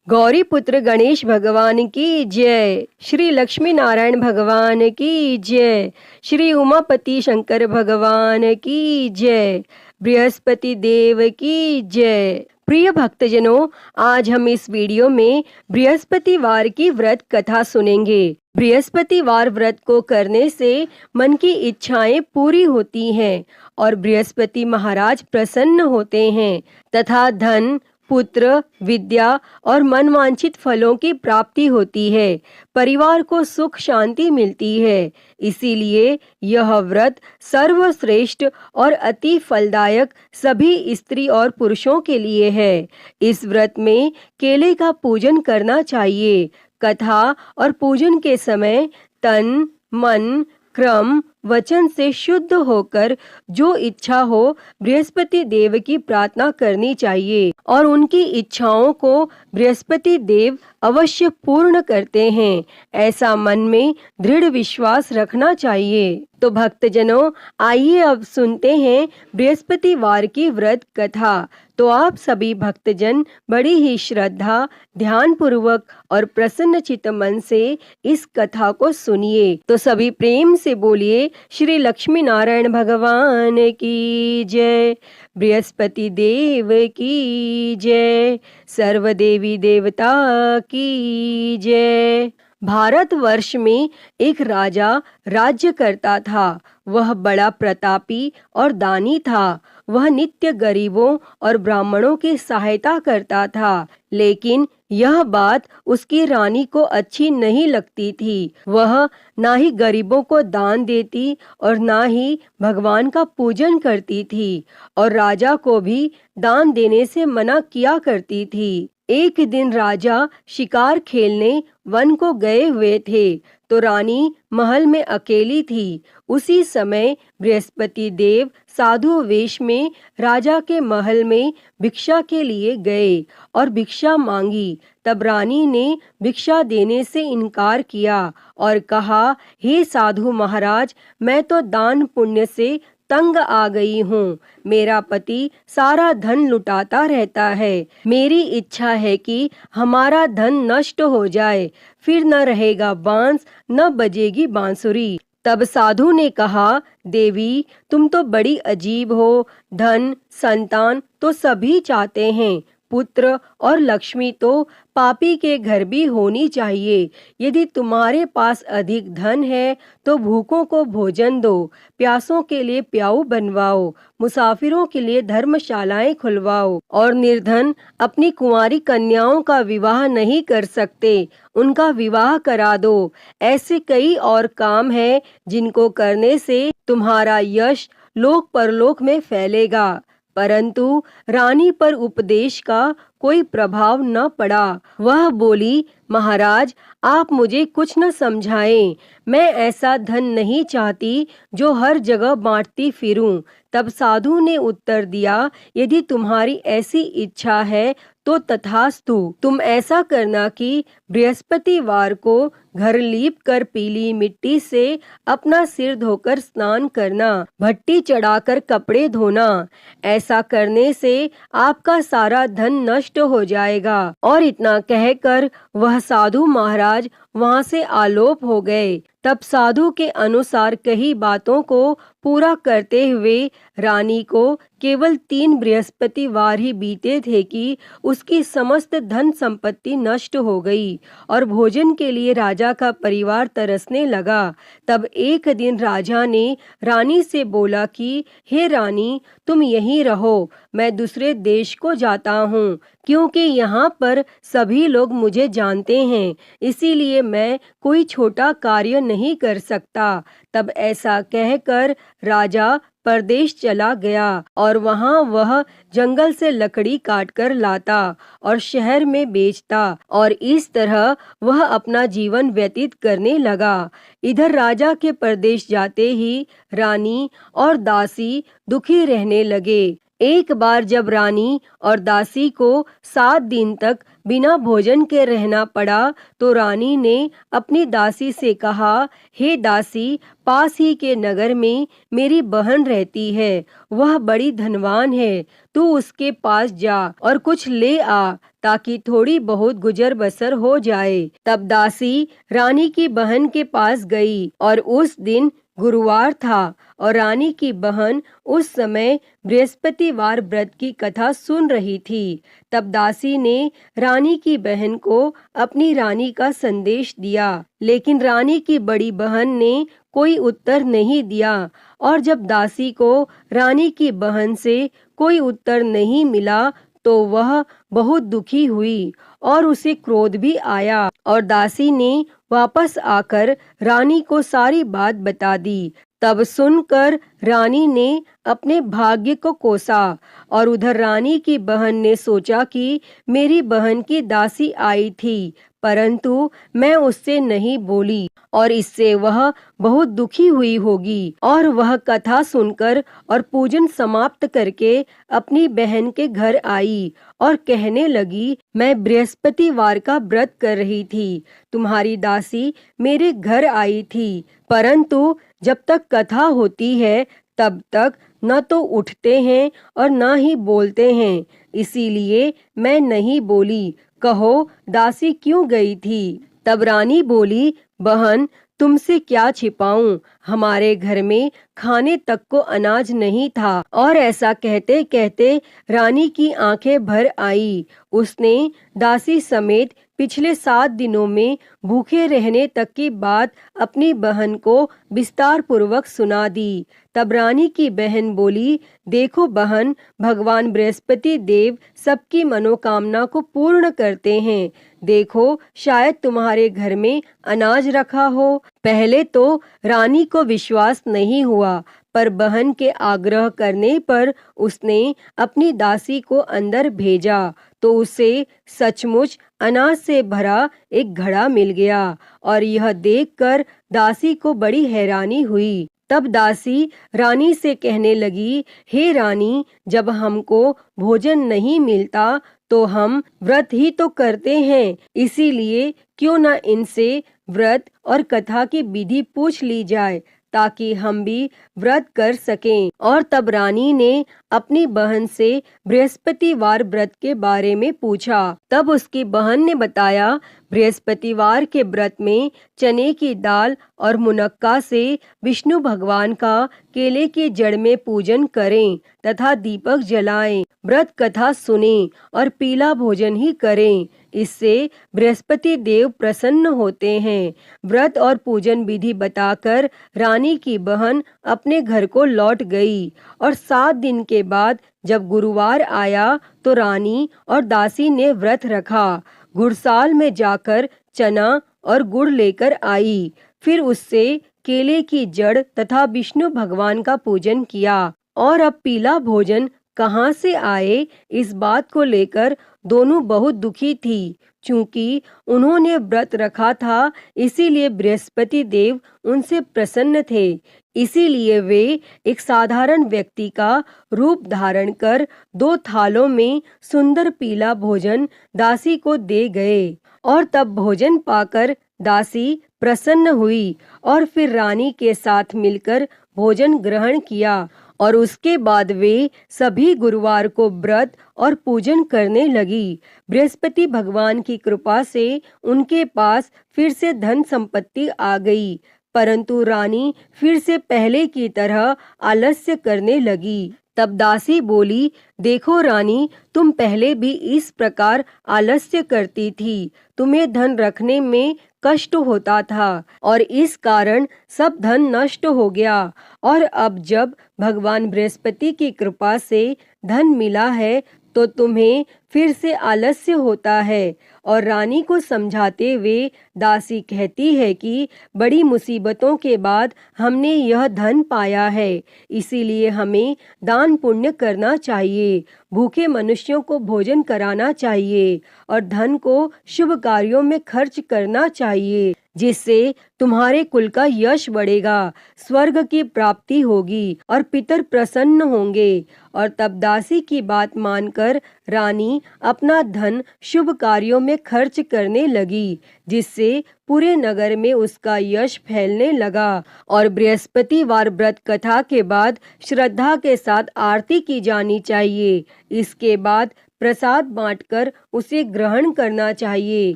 गौरी पुत्र गणेश भगवान की जय। श्री लक्ष्मी नारायण भगवान की जय। श्री उमापति शंकर भगवान की जय। बृहस्पति देव की जय। प्रिय भक्तजनों, आज हम इस वीडियो में बृहस्पतिवार की व्रत कथा सुनेंगे। बृहस्पतिवार व्रत को करने से मन की इच्छाएं पूरी होती हैं और बृहस्पति महाराज प्रसन्न होते हैं तथा धन, पुत्र, विद्या और मनवांछित फलों की प्राप्ति होती है। परिवार को सुख शांति मिलती है। इसीलिए यह व्रत सर्वश्रेष्ठ और अति फलदायक सभी स्त्री और पुरुषों के लिए है। इस व्रत में केले का पूजन करना चाहिए। कथा और पूजन के समय तन, मन, क्रम, वचन से शुद्ध होकर जो इच्छा हो बृहस्पति देव की प्रार्थना करनी चाहिए और उनकी इच्छाओं को बृहस्पति देव अवश्य पूर्ण करते हैं, ऐसा मन में दृढ़ विश्वास रखना चाहिए। तो भक्तजनों, आइए अब सुनते हैं बृहस्पतिवार की व्रत कथा। तो आप सभी भक्तजन बड़ी ही श्रद्धा, ध्यान पूर्वक और प्रसन्न चित्त मन से इस कथा को सुनिए। तो सभी प्रेम से बोलिए श्री लक्ष्मी नारायण भगवान की जय। बृहस्पति देव की जय। सर्व देवी देवता की जय। भारतवर्ष में एक राजा राज्य करता था। वह बड़ा प्रतापी और दानी था। वह नित्य गरीबों और ब्राह्मणों की सहायता करता था, लेकिन यह बात उसकी रानी को अच्छी नहीं लगती थी। वह ना ही गरीबों को दान देती और ना ही भगवान का पूजन करती थी और राजा को भी दान देने से मना किया करती थी। एक दिन राजा शिकार खेलने वन को गए हुए थे तो रानी महल में अकेली थी। उसी समय बृहस्पति देव साधु वेश में राजा के महल में भिक्षा के लिए गए और भिक्षा मांगी। तब रानी ने भिक्षा देने से इनकार किया और कहा, हे साधु महाराज, मैं तो दान पुण्य से तंग आ गई हूँ। मेरा पति सारा धन लुटाता रहता है। मेरी इच्छा है कि हमारा धन नष्ट हो जाए, फिर न रहेगा बांस, न बजेगी बांसुरी। तब साधु ने कहा, देवी, तुम तो बड़ी अजीब हो। धन, संतान तो सभी चाहते हैं, पुत्र और लक्ष्मी तो पापी के घर भी होनी चाहिए। यदि तुम्हारे पास अधिक धन है तो भूखों को भोजन दो, प्यासों के लिए प्याऊ बनवाओ, मुसाफिरों के लिए धर्मशालाएं खुलवाओ और निर्धन अपनी कुंवारी कन्याओं का विवाह नहीं कर सकते, उनका विवाह करा दो। ऐसे कई और काम हैं जिनको करने से तुम्हारा यश लोक परलोक में फैलेगा। परंतु रानी पर उपदेश का कोई प्रभाव न पड़ा। वह बोली, महाराज, आप मुझे कुछ न समझाएं। मैं ऐसा धन नहीं चाहती जो हर जगह बांटती फिरूं। तब साधु ने उत्तर दिया, यदि तुम्हारी ऐसी इच्छा है तो तथास्तु। तुम ऐसा करना कि बृहस्पतिवार को घर लीप कर पीली मिट्टी से अपना सिर धोकर स्नान करना, भट्टी चढ़ाकर कपड़े धोना। ऐसा करने से आपका सारा धन नष्ट हो जाएगा। और इतना कहकर वह साधु महाराज वहां से आलोप हो गए। तब साधु के अनुसार कही बातों को पूरा करते हुए रानी को केवल 3 बृहस्पतिवार ही बीते थे कि उसकी समस्त धन संपत्ति नष्ट हो गई और भोजन के लिए राजा का परिवार तरसने लगा। तब एक दिन राजा ने रानी से बोला कि हे रानी, तुम यहीं रहो, मैं दूसरे देश को जाता हूँ, क्योंकि यहाँ पर सभी लोग मुझे जानते हैं, इसीलिए मैं कोई छोटा कार्य नहीं कर सकता। तब ऐसा कहकर राजा परदेश चला गया और वहाँ वह जंगल से लकड़ी काटकर लाता और शहर में बेचता और इस तरह वह अपना जीवन व्यतीत करने लगा। इधर राजा के परदेश जाते ही रानी और दासी दुखी रहने लगे। एक बार जब रानी और दासी को 7 दिन तक बिना भोजन के रहना पड़ा तो रानी ने अपनी दासी से कहा, हे दासी, पास ही के नगर में मेरी बहन रहती है, वह बड़ी धनवान है, तू उसके पास जा और कुछ ले आ ताकि थोड़ी बहुत गुजर बसर हो जाए। तब दासी रानी की बहन के पास गई और उस दिन गुरुवार था और रानी की बहन उस समय बृहस्पतिवार व्रत की कथा सुन रही थी। तब दासी ने रानी की बहन को अपनी रानी का संदेश दिया, लेकिन रानी की बड़ी बहन ने कोई उत्तर नहीं दिया। और जब दासी को रानी की बहन से कोई उत्तर नहीं मिला तो वह बहुत दुखी हुई और उसे क्रोध भी आया और दासी ने वापस आकर रानी को सारी बात बता दी। तब सुनकर रानी ने अपने भाग्य को कोसा और उधर रानी की बहन ने सोचा कि मेरी बहन की दासी आई थी, परंतु मैं उससे नहीं बोली और इससे वह बहुत दुखी हुई होगी। और वह कथा सुनकर और पूजन समाप्त करके अपनी बहन के घर आई और कहने लगी, मैं बृहस्पतिवार का व्रत कर रही थी, तुम्हारी दासी मेरे घर आई थी, परंतु जब तक कथा होती है तब तक न तो उठते हैं और न ही बोलते हैं, इसीलिए मैं नहीं बोली। कहो दासी क्यों गई थी? तब रानी बोली, बहन तुमसे क्या छिपाऊं, हमारे घर में खाने तक को अनाज नहीं था। और ऐसा कहते कहते रानी की आंखें भर आई। उसने दासी समेत पिछले 7 दिनों में भूखे रहने तक की बात अपनी बहन को विस्तार पूर्वक सुना दी। तब रानी की बहन बोली, देखो बहन, भगवान बृहस्पति देव सबकी मनोकामना को पूर्ण करते हैं। देखो शायद तुम्हारे घर में अनाज रखा हो। पहले तो रानी को विश्वास नहीं हुआ, पर बहन के आग्रह करने पर उसने अपनी दासी को अंदर भेजा तो उसे सचमुच अनाज से भरा एक घड़ा मिल गया और यह देखकर दासी को बड़ी हैरानी हुई। तब दासी रानी से कहने लगी, हे रानी, जब हमको भोजन नहीं मिलता तो हम व्रत ही तो करते हैं, इसीलिए क्यों न इनसे व्रत और कथा की विधि पूछ ली जाए ताकि हम भी व्रत कर सकें। और तब रानी ने अपनी बहन से बृहस्पतिवार व्रत के बारे में पूछा। तब उसकी बहन ने बताया, बृहस्पतिवार के व्रत में चने की दाल और मुनक्का से विष्णु भगवान का केले की जड़ में पूजन करें तथा दीपक जलाएं, व्रत कथा सुनें और पीला भोजन ही करें, इससे बृहस्पति देव प्रसन्न होते हैं। व्रत और पूजन विधि बताकर रानी की बहन अपने घर को लौट गई और 7 दिन के बाद जब गुरुवार आया तो रानी और दासी ने व्रत रखा। गुड़साल में जाकर चना और गुड़ लेकर आई, फिर उससे केले की जड़ तथा विष्णु भगवान का पूजन किया। और अब पीला भोजन कहाँ से आए, इस बात को लेकर दोनों बहुत दुखी थी। चूंकि उन्होंने व्रत रखा था, इसीलिए बृहस्पति देव उनसे प्रसन्न थे। इसीलिए वे एक साधारण व्यक्ति का रूप धारण कर 2 थालों में सुंदर पीला भोजन दासी को दे गए। और तब भोजन पाकर दासी प्रसन्न हुई और फिर रानी के साथ मिलकर भोजन ग्रहण किया और उसके बाद वे सभी गुरुवार को व्रत और पूजन करने लगी। बृहस्पति भगवान की कृपा से उनके पास फिर से धन संपत्ति आ गई, परंतु रानी फिर से पहले की तरह आलस्य करने लगी। तब दासी बोली, देखो रानी, तुम पहले भी इस प्रकार आलस्य करती थी, तुम्हें धन रखने में कष्ट होता था और इस कारण सब धन नष्ट हो गया। और अब जब भगवान बृहस्पति की कृपा से धन मिला है तो तुम्हें फिर से आलस्य होता है। और रानी को समझाते हुए दासी कहती है कि बड़ी मुसीबतों के बाद हमने यह धन पाया है, इसीलिए हमें दान पुण्य करना चाहिए, भूखे मनुष्यों को भोजन कराना चाहिए और धन को शुभ कार्यों में खर्च करना चाहिए, जिससे तुम्हारे कुल का यश बढ़ेगा, स्वर्ग की प्राप्ति होगी और पितर प्रसन्न होंगे। और तब दासी की बात मानकर रानी अपना धन शुभ कार्यों में खर्च करने लगी, जिससे पूरे नगर में उसका यश फैलने लगा। और बृहस्पतिवार व्रत कथा के बाद श्रद्धा के साथ आरती की जानी चाहिए। इसके बाद प्रसाद बांटकर उसे ग्रहण करना चाहिए।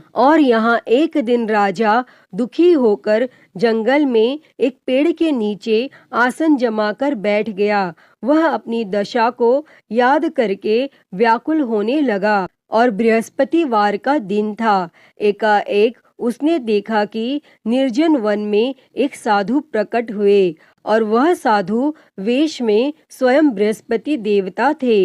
और यहाँ एक दिन राजा दुखी होकर जंगल में एक पेड़ के नीचे आसन जमाकर बैठ गया। वह अपनी दशा को याद करके व्याकुल होने लगा और बृहस्पतिवार का दिन था। एकाएक उसने देखा कि निर्जन वन में एक साधु प्रकट हुए और वह साधु वेश में स्वयं बृहस्पति देवता थे।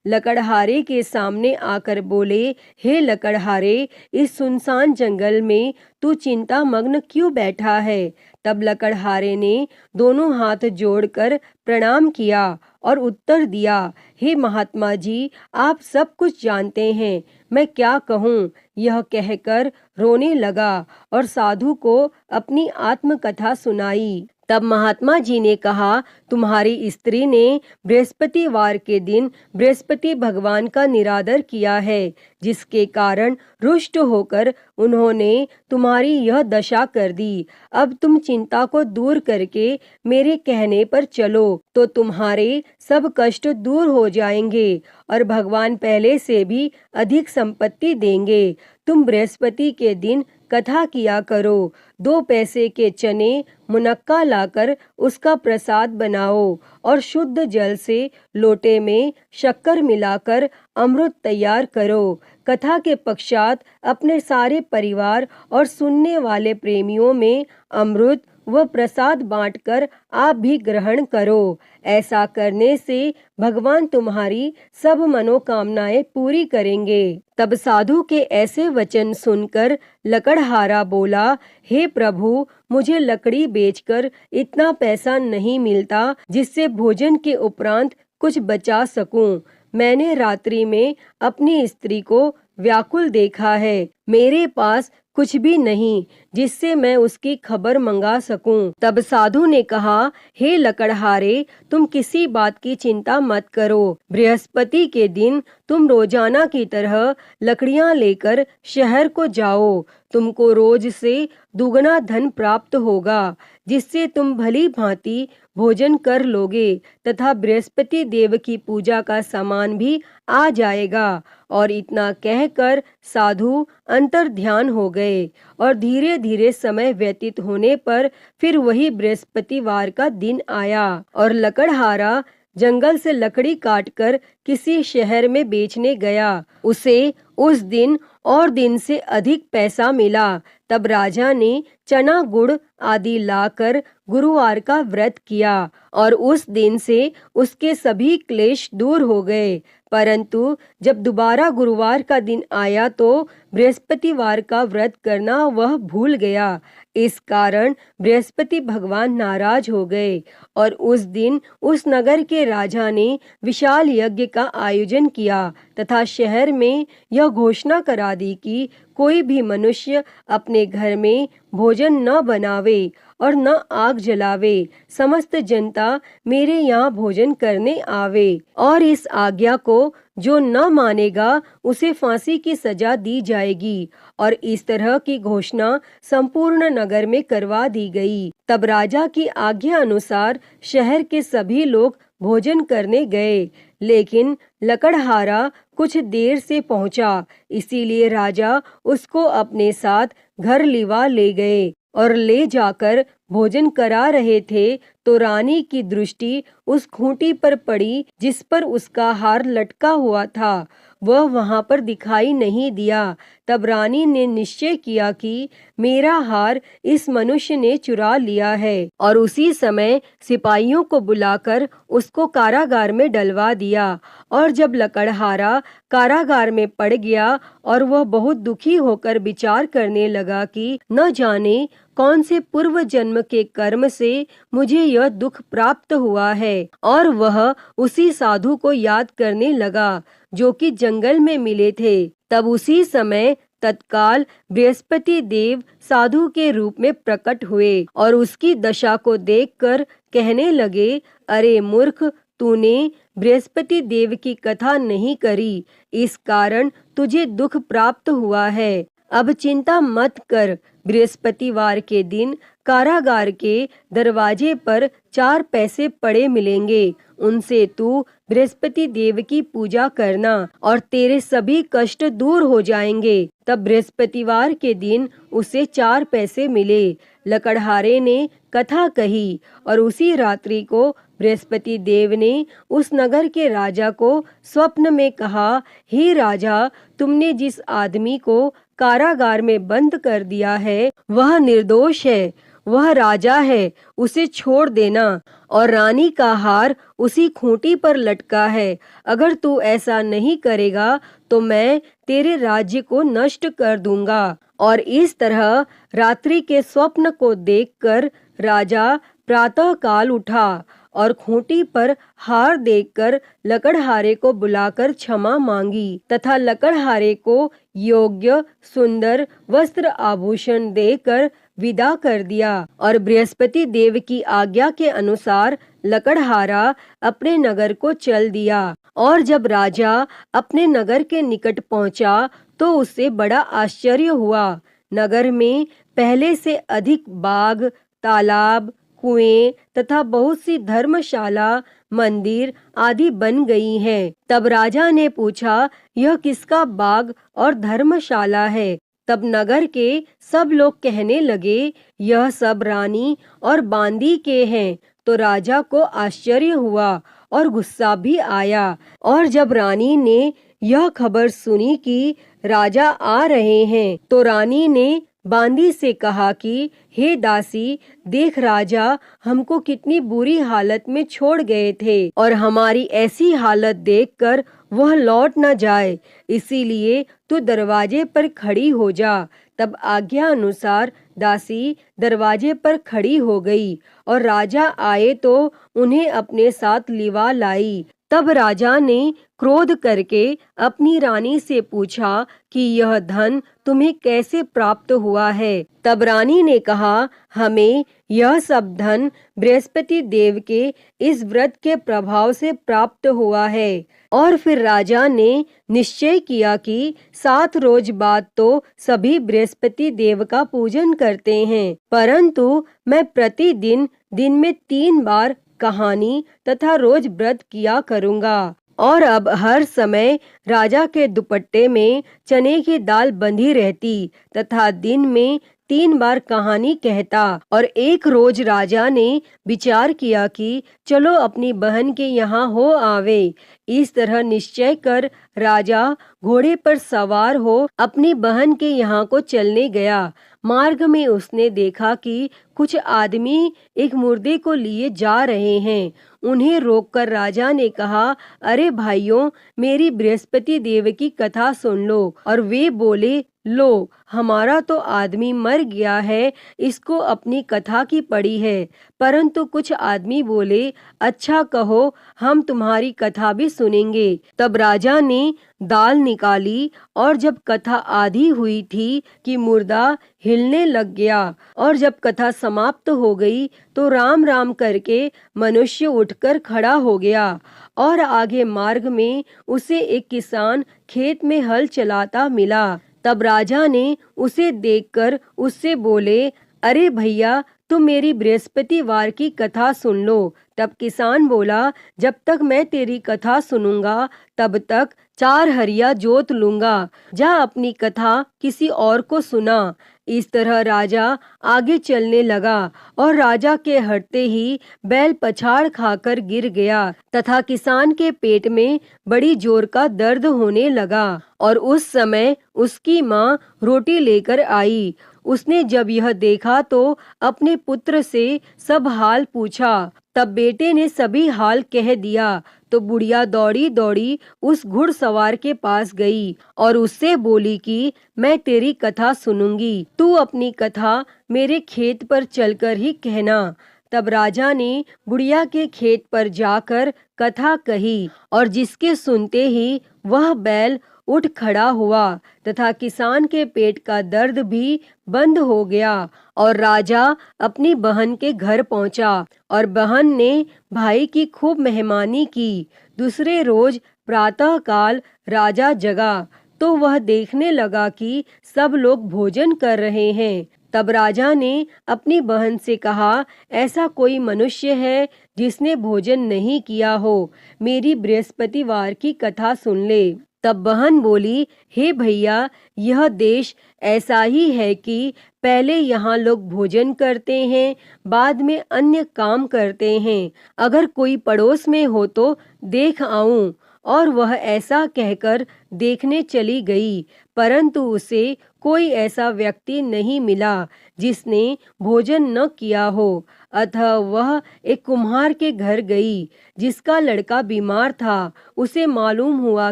लकड़हारे के सामने आकर बोले, हे लकड़हारे, इस सुनसान जंगल में तू चिंता मग्न क्यों बैठा है? तब लकड़हारे ने दोनों हाथ जोड़कर प्रणाम किया और उत्तर दिया, हे महात्मा जी, आप सब कुछ जानते हैं, मैं क्या कहूँ? यह कहकर रोने लगा और साधु को अपनी आत्मकथा सुनाई। तब महात्मा जी ने कहा, तुम्हारी स्त्री ने बृहस्पतिवार के दिन बृहस्पति भगवान का निरादर किया है, जिसके कारण रुष्ट होकर उन्होंने तुम्हारी यह दशा कर दी। अब तुम चिंता को दूर करके मेरे कहने पर चलो तो तुम्हारे सब कष्ट दूर हो जाएंगे और भगवान पहले से भी अधिक संपत्ति देंगे। तुम बृहस्पति के दिन कथा किया करो। 2 पैसे के चने मुनक्का लाकर उसका प्रसाद बनाओ और शुद्ध जल से लोटे में शक्कर मिलाकर अमृत तैयार करो। कथा के पश्चात अपने सारे परिवार और सुनने वाले प्रेमियों में अमृत व प्रसाद बांटकर आप भी ग्रहण करो। ऐसा करने से भगवान तुम्हारी सब मनोकामनाएं पूरी करेंगे। तब साधु के ऐसे वचन सुनकर लकड़हारा बोला, हे प्रभु, मुझे लकड़ी बेचकर इतना पैसा नहीं मिलता जिससे भोजन के उपरांत कुछ बचा सकूं। मैंने रात्रि में अपनी स्त्री को व्याकुल देखा है। मेरे पास कुछ भी नहीं जिससे मैं उसकी खबर मंगा सकूं। तब साधु ने कहा, हे लकड़हारे, तुम किसी बात की चिंता मत करो। बृहस्पति के दिन तुम रोजाना की तरह लकड़ियां लेकर शहर को जाओ। तुमको रोज से दुगना धन प्राप्त होगा, जिससे तुम भली भांति भोजन कर लोगे तथा बृहस्पति देव की पूजा का सामान भी आ जाएगा। और इतना कहकर साधु अंतर ध्यान हो गए और धीरे धीरे समय व्यतीत होने पर फिर वही बृहस्पतिवार का दिन आया और लकड़हारा जंगल से लकड़ी काटकर किसी शहर में बेचने गया। उसे उस दिन और दिन से अधिक पैसा मिला। तब राजा ने चना गुड़ आदि लाकर गुरुवार का व्रत किया और उस दिन से उसके सभी क्लेश दूर हो गए। परंतु जब दोबारा गुरुवार का दिन आया तो बृहस्पतिवार का व्रत करना वह भूल गया। इस कारण बृहस्पति भगवान नाराज हो गए और उस दिन उस नगर के राजा ने विशाल यज्ञ का आयोजन किया तथा शहर में यह घोषणा करा दी कि कोई भी मनुष्य अपने घर में भोजन न बनावे और न आग जलावे। समस्त जनता मेरे यहाँ भोजन करने आवे और इस आज्ञा को जो न मानेगा उसे फांसी की सजा दी जाएगी। और इस तरह की घोषणा संपूर्ण नगर में करवा दी गई। तब राजा की आज्ञा अनुसार शहर के सभी लोग भोजन करने गए, लेकिन लकड़हारा कुछ देर से पहुंचा, इसीलिए राजा उसको अपने साथ घर लिवा ले गए और ले जाकर भोजन करा रहे थे तो रानी की दृष्टि उस खूंटी पर पड़ी जिस पर उसका हार लटका हुआ था। वह वहां पर दिखाई नहीं दिया। तब रानी ने निश्चय किया कि मेरा हार इस मनुष्य ने चुरा लिया है और उसी समय सिपाहियों को बुलाकर उसको कारागार में डलवा दिया। और जब लकड़हारा कारागार में पड़ गया और वह बहुत दुखी होकर विचार करने लगा कि न जाने कौन से पूर्व जन्म के कर्म से मुझे यह दुख प्राप्त हुआ है, और वह उसी साधु को याद करने लगा जो कि जंगल में मिले थे। तब उसी समय तत्काल बृहस्पति देव साधु के रूप में प्रकट हुए और उसकी दशा को देखकर कहने लगे, अरे मूर्ख, तूने बृहस्पति देव की कथा नहीं करी, इस कारण तुझे दुख प्राप्त हुआ है। अब चिंता मत कर, बृहस्पतिवार के दिन कारागार के दरवाजे पर 4 पैसे पड़े मिलेंगे, उनसे तू बृहस्पति देव की पूजा करना और तेरे सभी कष्ट दूर हो जाएंगे। तब बृहस्पतिवार के दिन उसे 4 पैसे मिले। लकड़हारे ने कथा कही और उसी रात्रि को बृहस्पति देव ने उस नगर के राजा को स्वप्न में कहा, हे राजा, तुमने जिस आदमी को कारागार में बंद कर दिया है वह निर्दोष है, वह राजा है, उसे छोड़ देना। और रानी का हार उसी खूंटी पर लटका है। अगर तू ऐसा नहीं करेगा तो मैं तेरे राज्य को नष्ट कर दूंगा। और इस तरह रात्रि के स्वप्न को देखकर राजा प्रातः काल उठा और खूंटी पर हार देखकर लकड़हारे को बुलाकर क्षमा मांगी तथा लकड़हारे को योग्य सुंदर वस्त्र आभूषण देकर विदा कर दिया। और बृहस्पति देव की आज्ञा के अनुसार लकड़हारा अपने नगर को चल दिया। और जब राजा अपने नगर के निकट पहुंचा तो उसे बड़ा आश्चर्य हुआ। नगर में पहले से अधिक बाग, तालाब, कुएं तथा बहुत सी धर्मशाला, मंदिर आदि बन गई हैं। तब राजा ने पूछा, यह किसका बाग और धर्मशाला है? तब नगर के सब लोग कहने लगे, यह सब रानी और बांदी के हैं। तो राजा को आश्चर्य हुआ और गुस्सा भी आया। और जब रानी ने यह खबर सुनी कि राजा आ रहे हैं तो रानी ने बांदी से कहा कि हे दासी, देख राजा हमको कितनी बुरी हालत में छोड़ गए थे और हमारी ऐसी हालत देखकर वह लौट न जाए, इसीलिए तू दरवाजे पर खड़ी हो जा। तब आज्ञा अनुसार दासी दरवाजे पर खड़ी हो गई और राजा आए तो उन्हें अपने साथ लिवा लाई। तब राजा ने क्रोध करके अपनी रानी से पूछा कि यह धन तुम्हें कैसे प्राप्त हुआ है? तब रानी ने कहा, हमें यह सब धन बृहस्पति देव के इस व्रत के प्रभाव से प्राप्त हुआ है। और फिर राजा ने निश्चय किया कि 7 रोज बाद तो सभी बृहस्पति देव का पूजन करते हैं, परंतु मैं प्रतिदिन दिन में 3 बार कहानी तथा रोज व्रत किया करूँगा। और अब हर समय राजा के दुपट्टे में चने की दाल बंधी रहती तथा दिन में 3 बार कहानी कहता। और एक रोज राजा ने विचार किया कि चलो अपनी बहन के यहाँ हो आवे। इस तरह निश्चय कर राजा घोड़े पर सवार हो अपनी बहन के यहाँ को चलने गया। मार्ग में उसने देखा कि कुछ आदमी एक मुर्दे को लिए जा रहे हैं। उन्हें रोककर राजा ने कहा, अरे भाइयों, मेरी बृहस्पति देव की कथा सुन लो। और वे बोले, लो, हमारा तो आदमी मर गया है, इसको अपनी कथा की पड़ी है। परंतु कुछ आदमी बोले, अच्छा कहो, हम तुम्हारी कथा भी सुनेंगे। तब राजा ने दाल निकाली और जब कथा आधी हुई थी कि मुर्दा हिलने लग गया। और जब कथा समाप्त हो गई तो राम राम करके मनुष्य उठकर खड़ा हो गया। और आगे मार्ग में उसे एक किसान खेत में हल चलाता मिला। तब राजा ने उसे देखकर उससे बोले, अरे भैया, तुम मेरी बृहस्पतिवार की कथा सुन लो। तब किसान बोला, जब तक मैं तेरी कथा सुनूंगा तब तक 4 हरिया जोत लूंगा। जा अपनी कथा किसी और को सुना। इस तरह राजा आगे चलने लगा और राजा के हटते ही बैल पछाड़ खाकर गिर गया तथा किसान के पेट में बड़ी जोर का दर्द होने लगा। और उस समय उसकी माँ रोटी लेकर आई। उसने जब यह देखा तो अपने पुत्र से सब हाल पूछा। तब बेटे ने सभी हाल कह दिया। तो बुढ़िया दौड़ी दौड़ी उस घुड़सवार के पास गई और उससे बोली कि मैं तेरी कथा सुनूंगी, तू अपनी कथा मेरे खेत पर चलकर ही कहना। तब राजा ने बुढ़िया के खेत पर जाकर कथा कही और जिसके सुनते ही वह बैल उठ खड़ा हुआ तथा किसान के पेट का दर्द भी बंद हो गया। और राजा अपनी बहन के घर पहुंचा और बहन ने भाई की खूब मेहमानी की। दूसरे रोज प्रातः काल राजा जगा तो वह देखने लगा कि सब लोग भोजन कर रहे हैं। तब राजा ने अपनी बहन से कहा, ऐसा कोई मनुष्य है जिसने भोजन नहीं किया हो, मेरी बृहस्पतिवार की कथा सुन ले। तब बहन बोली, हे भैया, यह देश ऐसा ही है कि पहले यहाँ लोग भोजन करते हैं, बाद में अन्य काम करते हैं। अगर कोई पड़ोस में हो तो देख आऊं। और वह ऐसा कहकर देखने चली गई, परंतु उसे कोई ऐसा व्यक्ति नहीं मिला जिसने भोजन न किया हो। अतः वह एक कुम्हार के घर गई जिसका लड़का बीमार था। उसे मालूम हुआ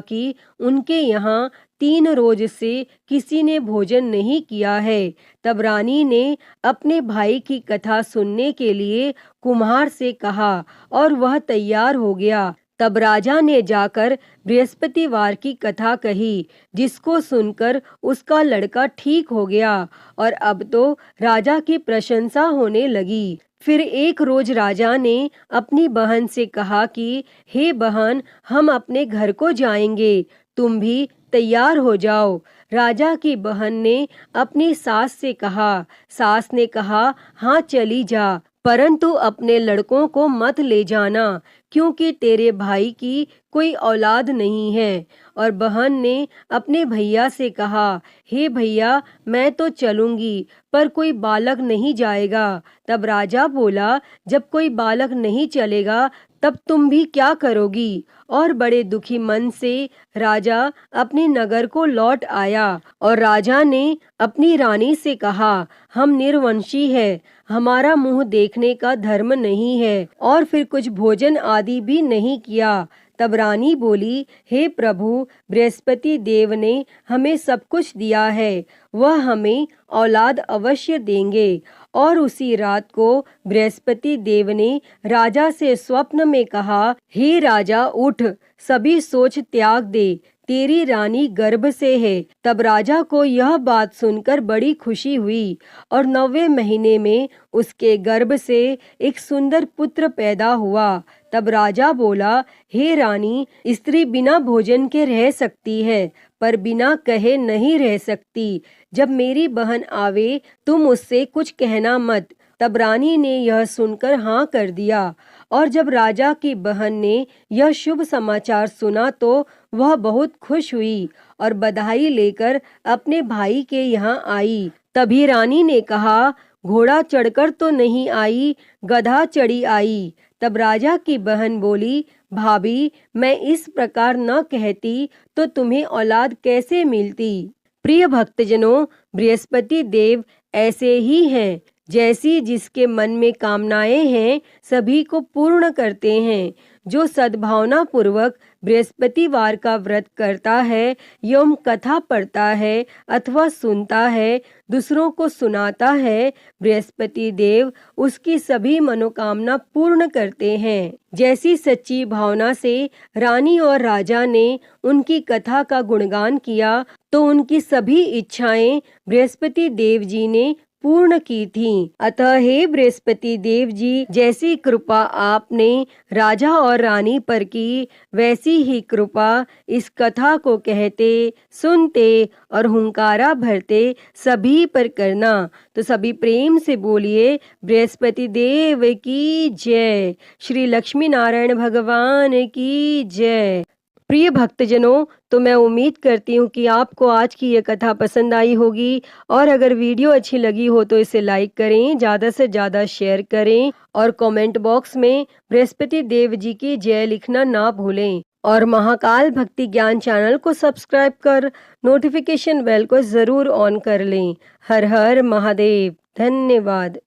कि उनके यहाँ 3 रोज से किसी ने भोजन नहीं किया है। तब रानी ने अपने भाई की कथा सुनने के लिए कुम्हार से कहा और वह तैयार हो गया। तब राजा ने जाकर बृहस्पतिवार की कथा कही, जिसको सुनकर उसका लड़का ठीक हो गया और अब तो राजा की प्रशंसा होने लगी। फिर एक रोज राजा ने अपनी बहन से कहा कि हे बहन, हम अपने घर को जाएंगे, तुम भी तैयार हो जाओ। राजा की बहन ने अपनी सास से कहा। सास ने कहा, हाँ चली जा, परंतु अपने लड़कों को मत ले जाना, क्योंकि तेरे भाई की कोई औलाद नहीं है। और बहन ने अपने भैया से कहा, हे भैया, मैं तो चलूंगी, पर कोई बालक नहीं जाएगा। तब राजा बोला, जब कोई बालक नहीं चलेगा तब तुम भी क्या करोगी? और बड़े दुखी मन से राजा अपने नगर को लौट आया। और राजा ने अपनी रानी से कहा, हम निर्वंशी है, हमारा मुंह देखने का धर्म नहीं है। और फिर कुछ भोजन आदि भी नहीं किया। तब रानी बोली, हे प्रभु, बृहस्पति देव ने हमें सब कुछ दिया है, वह हमें औलाद अवश्य देंगे। और उसी रात को बृहस्पति देव ने राजा से स्वप्न में कहा, हे राजा, उठ, सभी सोच त्याग दे, तेरी रानी गर्भ से है। तब राजा को यह बात सुनकर बड़ी खुशी हुई और 9वें महीने में उसके गर्भ से एक सुंदर पुत्र पैदा हुआ। तब राजा बोला, हे रानी, स्त्री बिना भोजन के रह सकती है, पर बिना कहे नहीं रह सकती। जब मेरी बहन आवे तुम उससे कुछ कहना मत। तब रानी ने यह सुनकर हाँ कर दिया। और जब राजा की बहन ने यह शुभ समाचार सुना तो वह बहुत खुश हुई और बधाई लेकर अपने भाई के यहाँ आई। तभी रानी ने कहा, घोड़ा चढ़कर तो नहीं आई, गधा चढ़ी आई। तब राजा की बहन बोली, भाभी, मैं इस प्रकार न कहती तो तुम्हें औलाद कैसे मिलती। प्रिय भक्तजनों, बृहस्पति देव ऐसे ही हैं, जैसी जिसके मन में कामनाएं हैं सभी को पूर्ण करते हैं। जो सद्भावना पूर्वक बृहस्पतिवार का व्रत करता है एवं कथा पढ़ता है अथवा सुनता है, दूसरों को सुनाता है, बृहस्पति देव उसकी सभी मनोकामना पूर्ण करते हैं। जैसी सच्ची भावना से रानी और राजा ने उनकी कथा का गुणगान किया तो उनकी सभी इच्छाएं बृहस्पति देव जी ने पूर्ण की थीं। अतः हे बृहस्पति देव जी, जैसी कृपा आपने राजा और रानी पर की, वैसी ही कृपा इस कथा को कहते, सुनते और हुंकारा भरते सभी पर करना। तो सभी प्रेम से बोलिए, बृहस्पति देव की जय, श्री लक्ष्मी नारायण भगवान की जय। प्रिय भक्तजनों, तो मैं उम्मीद करती हूँ कि आपको आज की ये कथा पसंद आई होगी। और अगर वीडियो अच्छी लगी हो तो इसे लाइक करें, ज़्यादा से ज़्यादा शेयर करें और कमेंट बॉक्स में बृहस्पति देव जी की जय लिखना ना भूलें। और महाकाल भक्ति ज्ञान चैनल को सब्सक्राइब कर नोटिफिकेशन बेल को ज़रूर ऑन कर लें। हर हर महादेव। धन्यवाद।